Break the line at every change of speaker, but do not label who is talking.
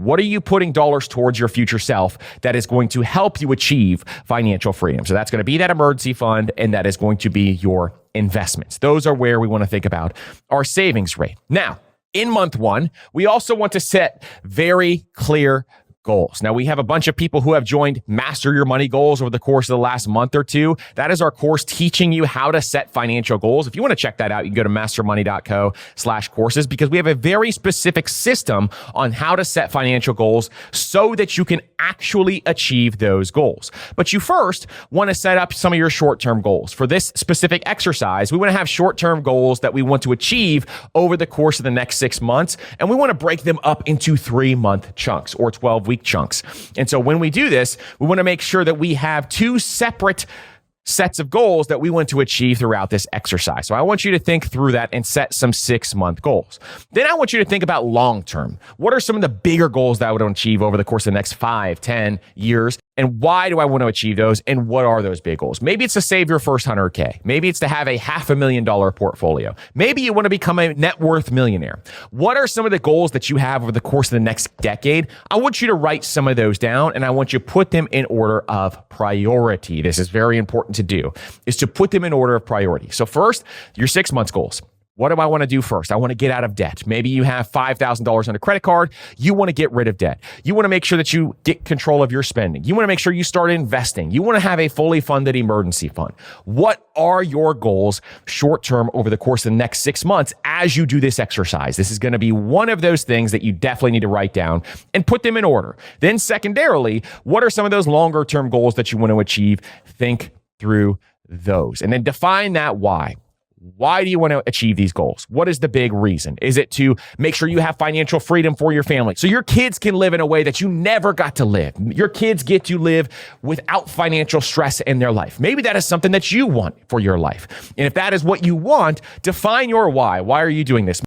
What are you putting dollars towards your future self that is going to help you achieve financial freedom? So that's going to be that emergency fund, and that is going to be your investments. Those are where we want to think about our savings rate. Now, in month one, we also want to set very clear goals. Now, we have a bunch of people who have joined Master Your Money Goals over the course of the last month or two. That is our course teaching you how to set financial goals. If you want to check that out, you can go to mastermoney.co/courses, because we have a very specific system on how to set financial goals so that you can actually achieve those goals. But you first want to set up some of your short-term goals. For this specific exercise, we want to have short-term goals that we want to achieve over the course of the next 6 months, and we want to break them up into 3-month chunks or 12-week chunks. And so when we do this, we want to make sure that we have 2 separate sets of goals that we want to achieve throughout this exercise. So I want you to think through that and set some 6-month goals. Then I want you to think about long-term. What are some of the bigger goals that I would achieve over the course of the next 5, 10 years? And why do I want to achieve those? And what are those big goals? Maybe it's to save your first 100K. Maybe it's to have a $500,000 portfolio. Maybe you want to become a net worth millionaire. What are some of the goals that you have over the course of the next decade? I want you to write some of those down, and I want you to put them in order of priority. This is very important to do, is to put them in order of priority. So first, your 6 months goals. What do I want to do first? I want to get out of debt. Maybe you have $5,000 on a credit card. You want to get rid of debt. You want to make sure that you get control of your spending. You want to make sure you start investing. You want to have a fully funded emergency fund. What are your goals short-term over the course of the next 6 months as you do this exercise? This is going to be one of those things that you definitely need to write down and put them in order. Then secondarily, what are some of those longer-term goals that you want to achieve? Think through those and then define that why. Why do you want to achieve these goals? What is the big reason? Is it to make sure you have financial freedom for your family so your kids can live in a way that you never got to live? Your kids get to live without financial stress in their life. Maybe that is something that you want for your life. And if that is what you want, define your why. Why are you doing this?